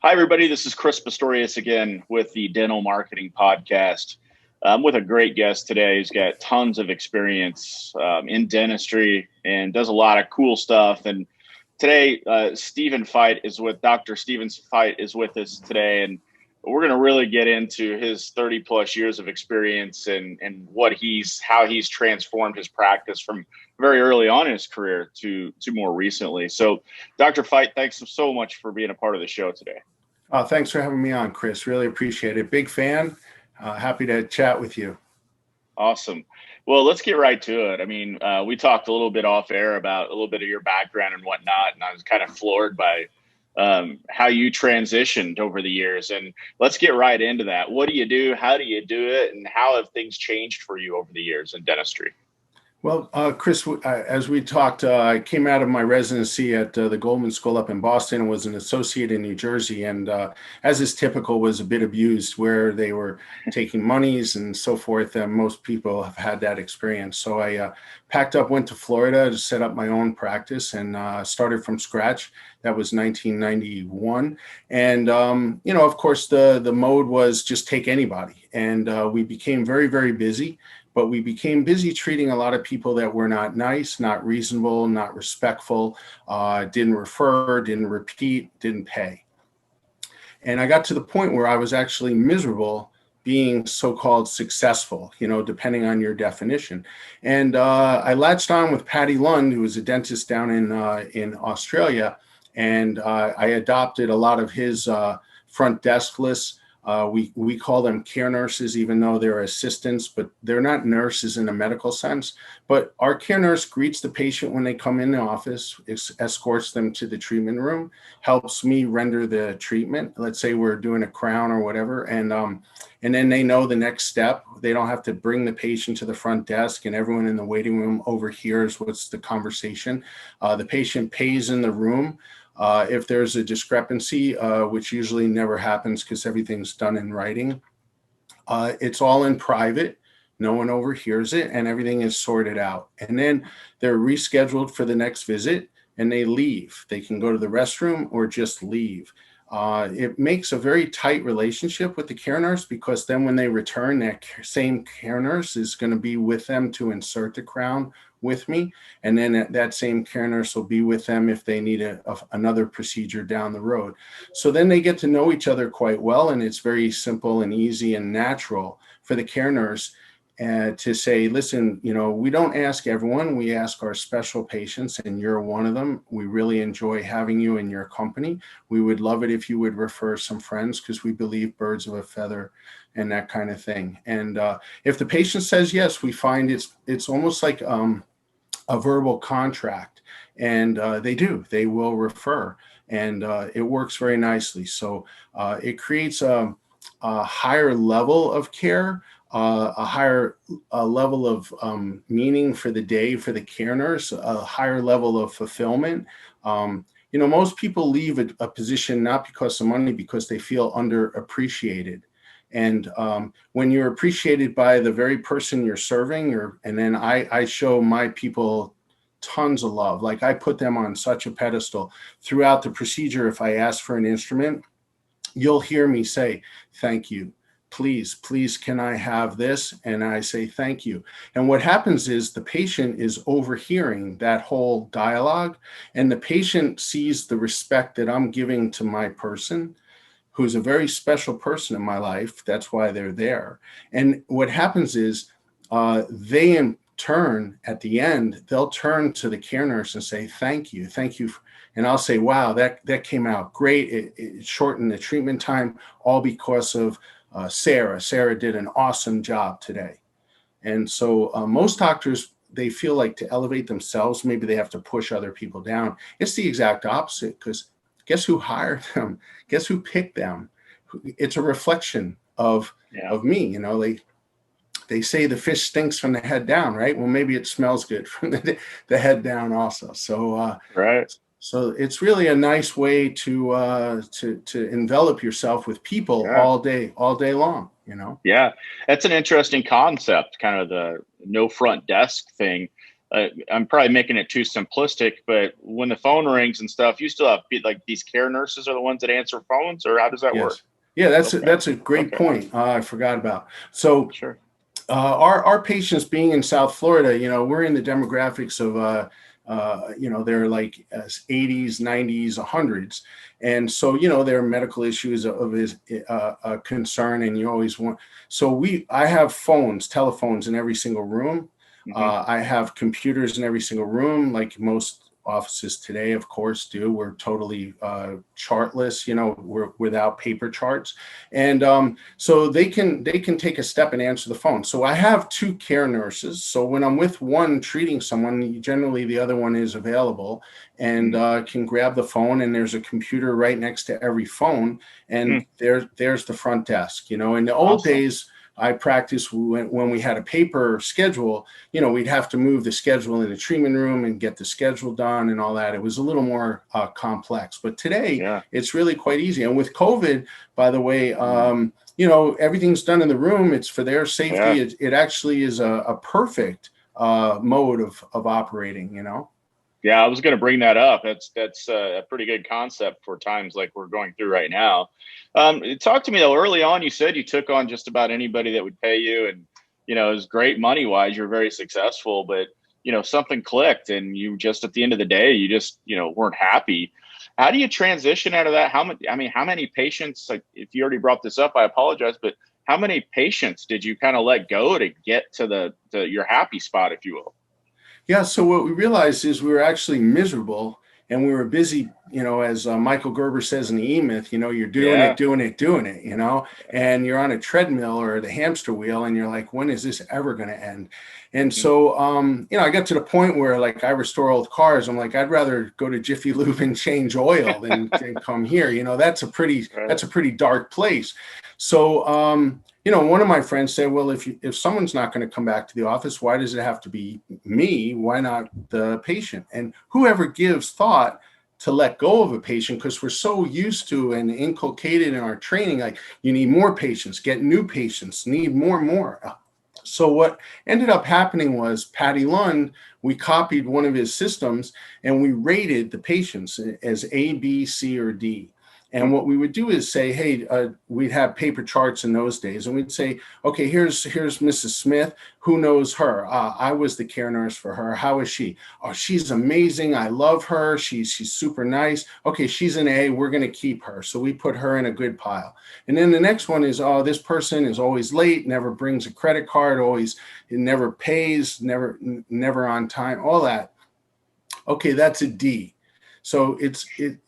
Hi, everybody. This is Chris Pistorius again with the Dental Marketing Podcast. I'm with a great guest today. He's got tons of experience in dentistry and does a lot of cool stuff. And today, Steven Feit is with Dr. Steven Feit is with us today, and we're going to really get into his 30 plus years of experience and how he's transformed his practice from very early on in his career to more recently. So, Dr. Feit, thanks so much for being a part of the show today. Thanks for having me on, Chris. Really appreciate it. Big fan. Happy to chat with you. Awesome. Well, let's get right to it. I mean, we talked a little bit off air about a little bit of your background and whatnot, and I was kind of floored by how you transitioned over the years. And let's get right into that. What do you do? How do you do it? And how have things changed for you over the years in dentistry? Well, Chris, as we talked, I came out of my residency at the Goldman School up in Boston and was an associate in New Jersey. And as is typical, was a bit abused where they were taking monies and so forth. And most people have had that experience. So I packed up, went to Florida to set up my own practice and started from scratch. That was 1991. And, of course, the mode was just take anybody. And we became very, very busy. But we became busy treating a lot of people that were not nice, not reasonable, not respectful, didn't refer, didn't repeat, didn't pay. And I got to the point where I was actually miserable being so-called successful, depending on your definition. And I latched on with Patty Lund, who was a dentist down in Australia, and I adopted a lot of his front desk lists. We call them care nurses, even though they're assistants, but they're not nurses in a medical sense. But our care nurse greets the patient when they come in the office, escorts them to the treatment room, helps me render the treatment. Let's say we're doing a crown or whatever, and then they know the next step. They don't have to bring the patient to the front desk and everyone in the waiting room overhears what's the conversation. The patient pays in the room. If there's a discrepancy, which usually never happens because everything's done in writing, it's all in private. No one overhears it and everything is sorted out. And then they're rescheduled for the next visit and they leave. They can go to the restroom or just leave. It makes a very tight relationship with the care nurse because then when they return, that same care nurse is going to be with them to insert the crown with me. And then that same care nurse will be with them if they need another procedure down the road. So then they get to know each other quite well. And it's very simple and easy and natural for the care nurse to say, listen, we don't ask everyone, we ask our special patients, and you're one of them. We really enjoy having you in your company. We would love it if you would refer some friends because we believe birds of a feather and that kind of thing. And if the patient says yes, we find it's almost like a verbal contract, and they will refer, and it works very nicely. So it creates a higher level of care, a higher level of meaning for the day for the care nurse, a higher level of fulfillment. Most people leave a position not because of money, because they feel underappreciated. And when you're appreciated by the very person you're serving, and then I show my people tons of love. Like I put them on such a pedestal throughout the procedure. If I ask for an instrument, you'll hear me say, thank you. Please, can I have this? And I say, thank you. And what happens is the patient is overhearing that whole dialogue, and the patient sees the respect that I'm giving to my person, who's a very special person in my life. That's why they're there. And what happens is they in turn, at the end, they'll turn to the care nurse and say, thank you. And I'll say, wow, that came out great. It shortened the treatment time, all because of Sarah. Sarah did an awesome job today. And so most doctors, they feel like to elevate themselves, maybe they have to push other people down. It's the exact opposite, because guess who hired them? Guess who picked them? It's a reflection of me. They say the fish stinks from the head down, right? Well, maybe it smells good from the head down also. So right. So it's really a nice way to envelop yourself with people all day long, Yeah, that's an interesting concept, kind of the no front desk thing. I'm probably making it too simplistic, but when the phone rings and stuff, you still have like these care nurses are the ones that answer phones, or how does that work? Yes. Yeah, Okay. that's a great Okay. point. I forgot about. So Sure. our patients being in South Florida, we're in the demographics of they're like 80s, 90s, 100s, and so their medical issues of is a concern, and you always want. So I have telephones in every single room. Hmm. I have computers in every single room, like most offices today, of course, do. We're totally chartless, we're without paper charts, and so they can take a step and answer the phone. So I have two care nurses. So when I'm with one treating someone, generally the other one is available and can grab the phone. And there's a computer right next to every phone, and there's the front desk. In the old Awesome. days, I practiced when we had a paper schedule. We'd have to move the schedule in the treatment room and get the schedule done and all that. It was a little more complex, but today Yeah. it's really quite easy. And with COVID, by the way, everything's done in the room. It's for their safety. Yeah. It actually is a perfect mode of operating. Yeah, I was going to bring that up. That's a pretty good concept for times like we're going through right now. Talk to me though. Early on, you said you took on just about anybody that would pay you, and it was great money wise. You're very successful, but something clicked, and you just at the end of the day, you just weren't happy. How do you transition out of that? How many? I mean, how many patients? Like, if you already brought this up, I apologize, but how many patients did you kind of let go to get to your happy spot, if you will? Yeah, so what we realized is we were actually miserable and we were busy, as Michael Gerber says in the E-Myth, you're doing it, Yeah. doing it, doing it, and you're on a treadmill or the hamster wheel and you're like, when is this ever going to end? And Hmm. so, I got to the point where like I restore old cars. I'm like, I'd rather go to Jiffy Lube and change oil than come here. That's Right. a pretty dark place. So, one of my friends said, well, if someone's not going to come back to the office, why does it have to be me? Why not the patient? And whoever gives thought to let go of a patient, because we're so used to and inculcated in our training, like you need more patients, get new patients, need more and more. So what ended up happening was Patty Lund, we copied one of his systems and we rated the patients as A, B, C, or D. Hmm. And what we would do is say, hey, we'd have paper charts in those days, and we'd say, okay, here's Mrs. Smith. Who knows her? I was the care nurse for her. How is she? Oh, she's amazing. I love her. She's super nice. Okay, she's an A. We're going to keep her. So we put her in a good pile. And then the next one is, oh, this person is always late, never brings a credit card, it never pays, never on time, all that. Okay, that's a D. So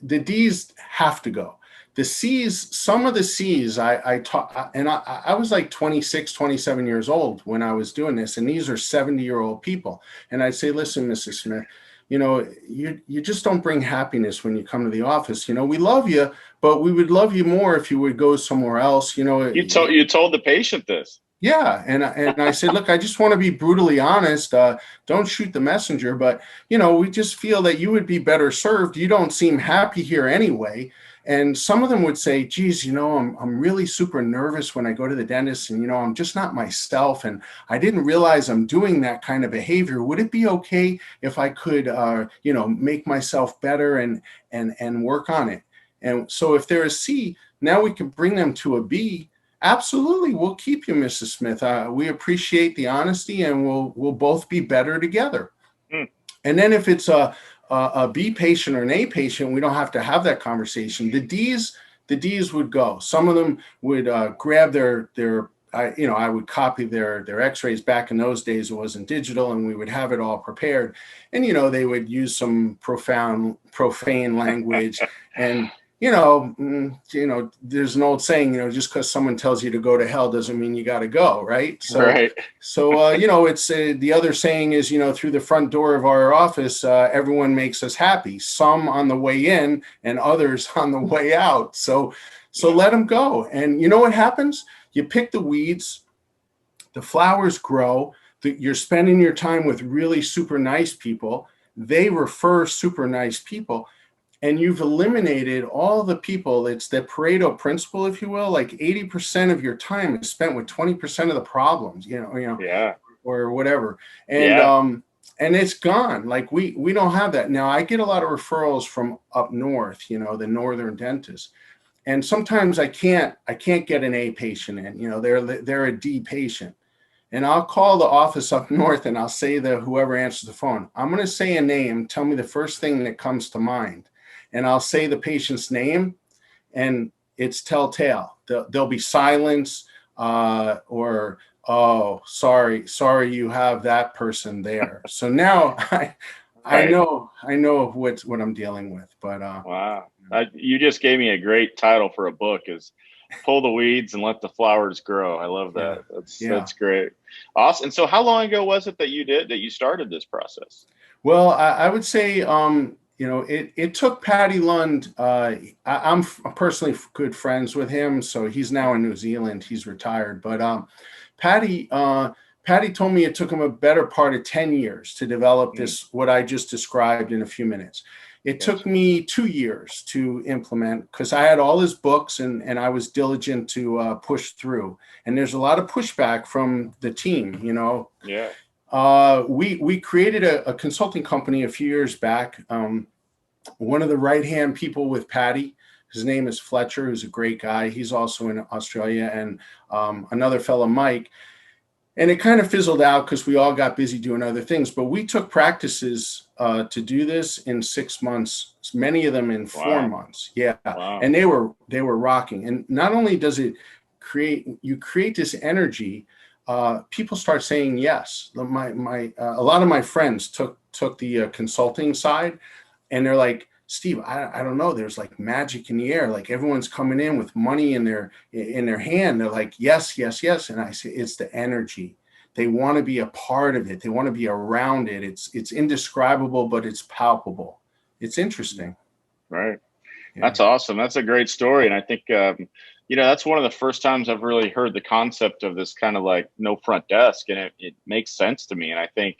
the D's have to go. The C's, some of the C's I taught, and I was like 26, 27 years old when I was doing this, and these are 70-year-old people. And I'd say, listen, Mrs. Smith, you just don't bring happiness when you come to the office. We love you, but we would love you more if you would go somewhere else. You told the patient this. Yeah, and I said, look, I just want to be brutally honest. Don't shoot the messenger, but we just feel that you would be better served. You don't seem happy here anyway. And some of them would say, geez, I'm really super nervous when I go to the dentist, and I'm just not myself, and I didn't realize I'm doing that kind of behavior. Would it be okay if I could, make myself better and work on it? And so if they're a C, now we can bring them to a B. Absolutely, we'll keep you, Mrs. Smith. We appreciate the honesty, and we'll both be better together. Hmm. And then if it's a B patient or an A patient, we don't have to have that conversation. The D's would go. Some of them would grab their I would copy their X-rays. Back in those days, it wasn't digital, and we would have it all prepared. And they would use some profane language, and there's an old saying, just because someone tells you to go to hell doesn't mean you got to go, right? So, Right. it's the other saying is, through the front door of our office, everyone makes us happy. Some on the way in, and others on the way out. So Yeah. let them go. And you know what happens? You pick the weeds, the flowers grow. You're spending your time with really super nice people. They refer super nice people, and you've eliminated all the people. It's the Pareto principle, if you will. Like 80% of your time is spent with 20% of the problems, Yeah. or whatever. And Yeah. and it's gone. Like we don't have that now. I get a lot of referrals from up north, the northern dentists, and sometimes I can't get an A patient in. They're a D patient, and I'll call the office up north and I'll say to whoever answers the phone, I'm going to say a name. Tell me the first thing that comes to mind, and I'll say the patient's name, and it's telltale. There'll be silence, or oh, sorry, you have that person there. So now I Right. know what I'm dealing with. But Wow. You just gave me a great title for a book, is Pull the Weeds and Let the Flowers Grow. I love yeah, that. yeah. That's great. Awesome. And so how long ago was it that you started this process? Well, I would say, it took Patty Lund. I'm personally good friends with him, so he's now in New Zealand. He's retired, but Patty, Patty told me it took him a better part of 10 years to develop Mm, this, what I just described in a few minutes. It took gotcha. me 2 years to implement because I had all his books and I was diligent to push through. And there's a lot of pushback from the team. Yeah. We created a consulting company a few years back. One of the right hand people with Patty, his name is Fletcher, who's a great guy. He's also in Australia, and another fellow, Mike. And it kind of fizzled out because we all got busy doing other things. But we took practices to do this in 6 months, many of them in four Wow. months. Yeah, Wow. and they were rocking. And not only does it create this energy, people start saying yes. My a lot of my friends took the consulting side, and they're like, Steve, I don't know. There's like magic in the air. Like everyone's coming in with money in their hand. They're like, yes, yes, yes. And I say, it's the energy. They want to be a part of it. They want to be around it. It's indescribable, but it's palpable. It's interesting. Right. Yeah. That's awesome. That's a great story. And I think, that's one of the first times I've really heard the concept of this kind of like no front desk. And it makes sense to me. And I think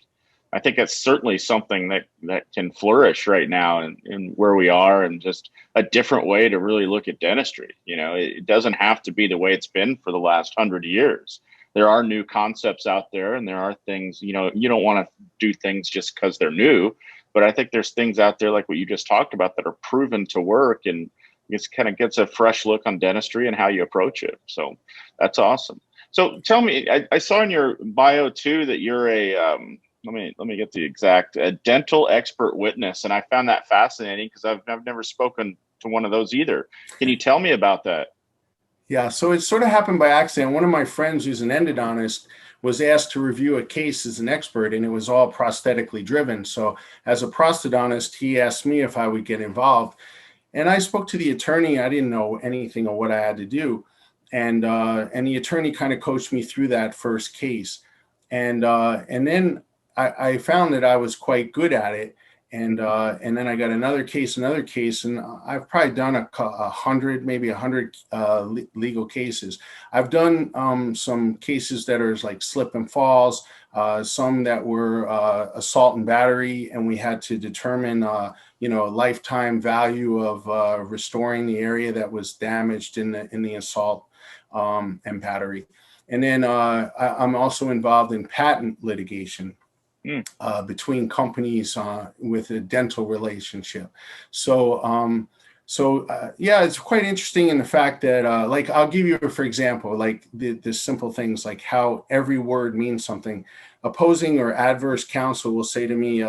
it's certainly something that can flourish right now in where we are, and just a different way to really look at dentistry. It doesn't have to be the way it's been for the last 100 years. There are new concepts out there, and there are things, you don't want to do things just because they're new. But I think there's things out there like what you just talked about that are proven to work, and it kind of gets a fresh look on dentistry and how you approach it. So that's awesome. So tell me, I saw in your bio too that you're a let me get the exact a dental expert witness, and I found that fascinating because I've never spoken to one of those either. Can you tell me about that? Yeah, so it sort of happened by accident. One of my friends, who's an endodontist, was asked to review a case as an expert, and it was all prosthetically driven. So, as a prosthodontist, he asked me if I would get involved, and I spoke to the attorney. I didn't know anything of what I had to do, and the attorney kind of coached me through that first case, and then I found that I was quite good at it, and then I got another case, and I've probably done a hundred, maybe 100 legal cases. I've done some cases that are like slip and falls, some that were assault and battery, and we had to determine lifetime value of restoring the area that was damaged in the assault and battery. And then I'm also involved in patent litigation Hmm. between companies with a dental relationship. So yeah, it's quite interesting in the fact that, like, I'll give you, for example, like the simple things like how every word means something. Opposing or adverse counsel will say to me,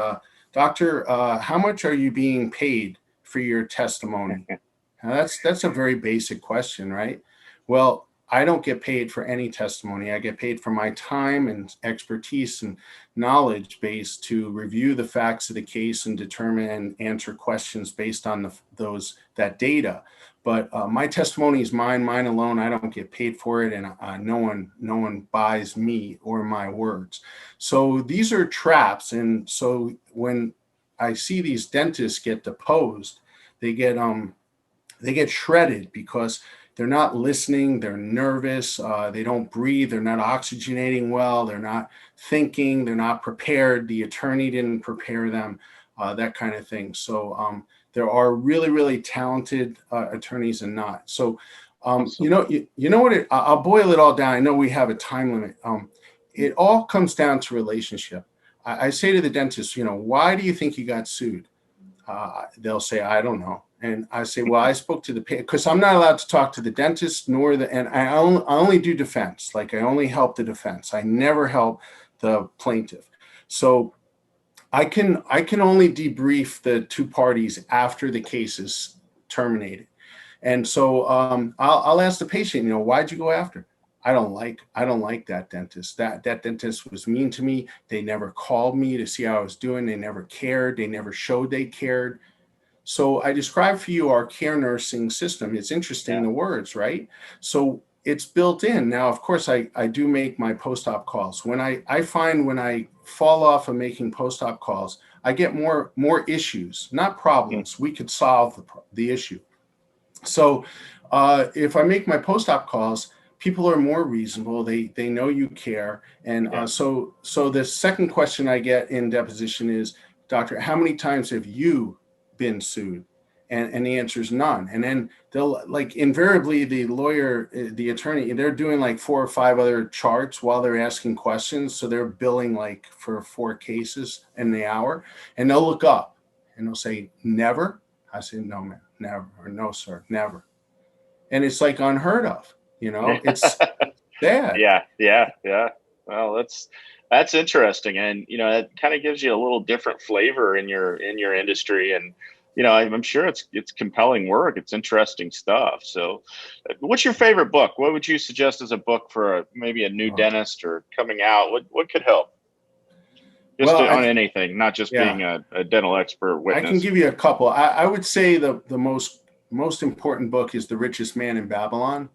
Doctor, how much are you being paid for your testimony? Now, that's a very basic question, right? Well, I don't get paid for any testimony. I get paid for my time and expertise and knowledge base to review the facts of the case and determine and answer questions based on that data. But my testimony is mine alone. I don't get paid for it, and no one buys me or my words. So these are traps. And so when I see these dentists get deposed, they get shredded because they're not listening, they're nervous, they don't breathe, they're not oxygenating well, they're not thinking, they're not prepared, the attorney didn't prepare them, that kind of thing. So there are really, really talented attorneys and not. So Awesome. you know what, I'll boil it all down. I know we have a time limit. It all comes down to relationship. I say to the dentist, why do you think you got sued? They'll say, I don't know. And I say, well, I spoke to the patient, because I'm not allowed to talk to the dentist and I only do defense. Like, I only help the defense. I never help the plaintiff. So I can only debrief the two parties after the case is terminated. And so I'll ask the patient, why'd you go after? I don't like that dentist. That dentist was mean to me. They never called me to see how I was doing. They never cared. They never showed they cared. So I described for you our care nursing system. It's interesting, the words, right? So it's built in. Now, of course, I do make my post-op calls. When I find when I fall off of making post-op calls, I get more issues, not problems. We could solve the issue. So if I make my post-op calls, people are more reasonable. They know you care. And so the second question I get in deposition is, doctor, how many times have you been sued? And the answer is none. And then they'll, like, invariably the lawyer, the attorney, they're doing like 4 or 5 other charts while they're asking questions. So they're billing like for 4 cases in the hour, and they'll look up and they'll say, never. I say, no, man, never. Or no, sir, never. And it's like unheard of, it's bad. Yeah. Well, that's interesting. And, it kind of gives you a little different flavor in your industry. And, I'm sure it's compelling work. It's interesting stuff. So what's your favorite book? What would you suggest as a book for maybe a new dentist or coming out? What could help? Just on anything, not just being a dental expert witness. I can give you a couple. I would say the most important book is The Richest Man in Babylon.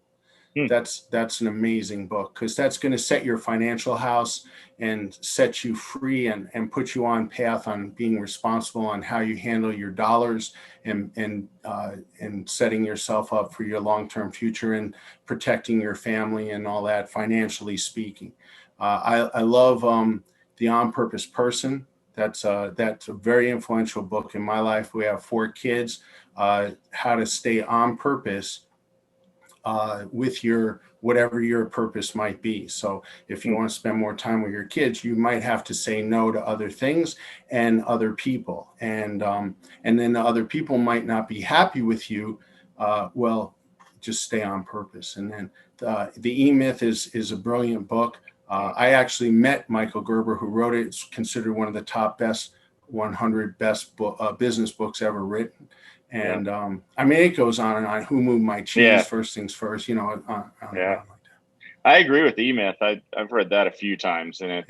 That's an amazing book, because that's going to set your financial house and set you free and put you on path on being responsible on how you handle your dollars and setting yourself up for your long-term future and protecting your family and all that, financially speaking. I love The On Purpose Person. That's a very influential book in my life. We have 4 kids. How to stay on purpose with your whatever your purpose might be. So if you want to spend more time with your kids, you might have to say no to other things and other people, and then the other people might not be happy with you. Well, just stay on purpose. And then the E-Myth is a brilliant book. I actually met Michael Gerber, who wrote it. It's considered one of the top 100 best business books ever written. And it goes on and on. Who moved my cheese? First things first. Like that. I agree with E-Myth. I've read that a few times, and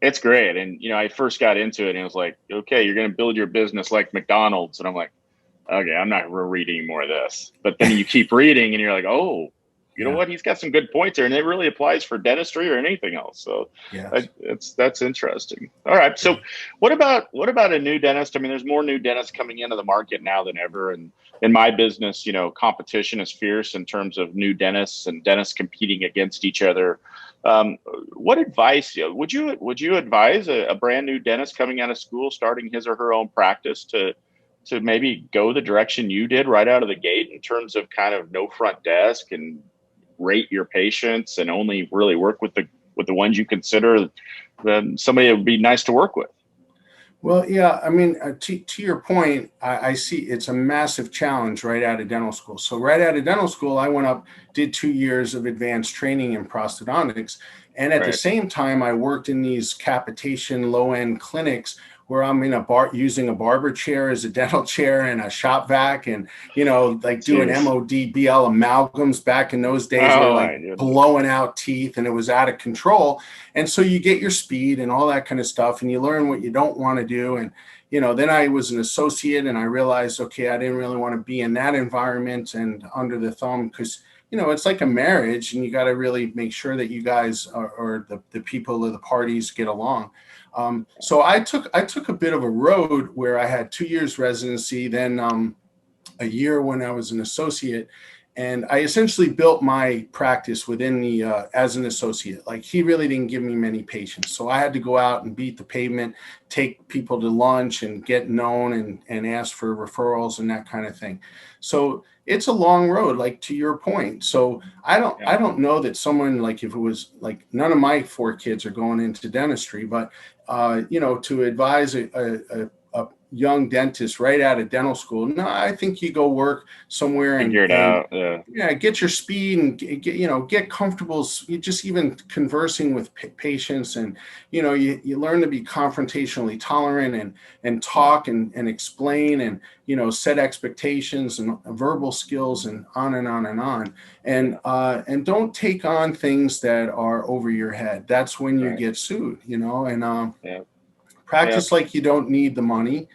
it's great. And I first got into it, and it was like, okay, you're going to build your business like McDonald's, and I'm like, okay, I'm not reading more of this. But then you keep reading, and you're like, oh, you know what? He's got some good points there, and it really applies for dentistry or anything else. So that's interesting. All right. So what about a new dentist? I mean, there's more new dentists coming into the market now than ever. And in my business, competition is fierce in terms of new dentists and dentists competing against each other. What advice would you advise a brand new dentist coming out of school, starting his or her own practice, to maybe go the direction you did right out of the gate in terms of kind of no front desk and rate your patients and only really work with the ones you consider somebody that would be nice to work with? Well, yeah, I mean, to your point, I see it's a massive challenge right out of dental school. So right out of dental school, I went up, did 2 years of advanced training in prosthodontics. And at the same time, I worked in these capitation low-end clinics where I'm in using a barber chair as a dental chair and a shop vac, and doing MOD BL amalgams back in those days, blowing out teeth, and it was out of control. And so you get your speed and all that kind of stuff, and you learn what you don't want to do. And then I was an associate, and I realized, okay, I didn't really want to be in that environment and under the thumb, because it's like a marriage, and you got to really make sure that you guys or the people or the parties get along. So I took a bit of a road where I had 2 years residency, then a year when I was an associate, And I essentially built my practice within the as an associate. Like, he really didn't give me many patients, so I had to go out and beat the pavement, take people to lunch, and get known, and ask for referrals and that kind of thing. So it's a long road, like to your point. So I don't know that someone, like, if it was like, none of my 4 kids are going into dentistry, but to advise a young dentist right out of dental school, no, I think you go work somewhere Figure it and out. Yeah. yeah, get your speed and get comfortable. Just even conversing with patients, and you learn to be confrontationally tolerant, and talk and explain, and set expectations and verbal skills, and on and on and on. And don't take on things that are over your head. That's when you Right. get sued. Yeah. Yeah. Practice like you don't need the money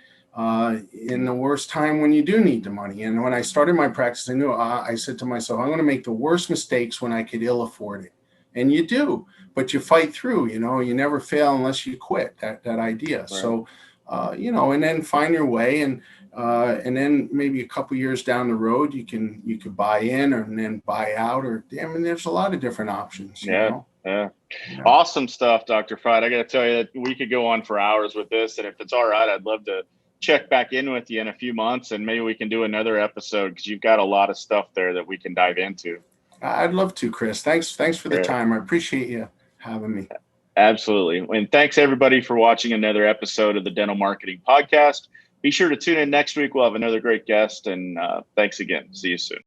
in the worst time when you do need the money. And when I started my practice, I knew, I said to myself, I'm going to make the worst mistakes when I could ill afford it. And you do, but you fight through. You never fail unless you quit. That idea. Right. So, and then find your way, and then maybe a couple years down the road, you could buy in, and then buy out, or there's a lot of different options. Yeah. Yeah. Yeah. Awesome stuff, Dr. Feit. I got to tell you that we could go on for hours with this. And if it's all right, I'd love to check back in with you in a few months, and maybe we can do another episode, because you've got a lot of stuff there that we can dive into. I'd love to, Chris. Thanks for the Great. time. I appreciate you having me. Absolutely. And thanks everybody for watching another episode of the Dental Marketing Podcast. Be sure to tune in next week. We'll have another great guest, and thanks again. See you soon.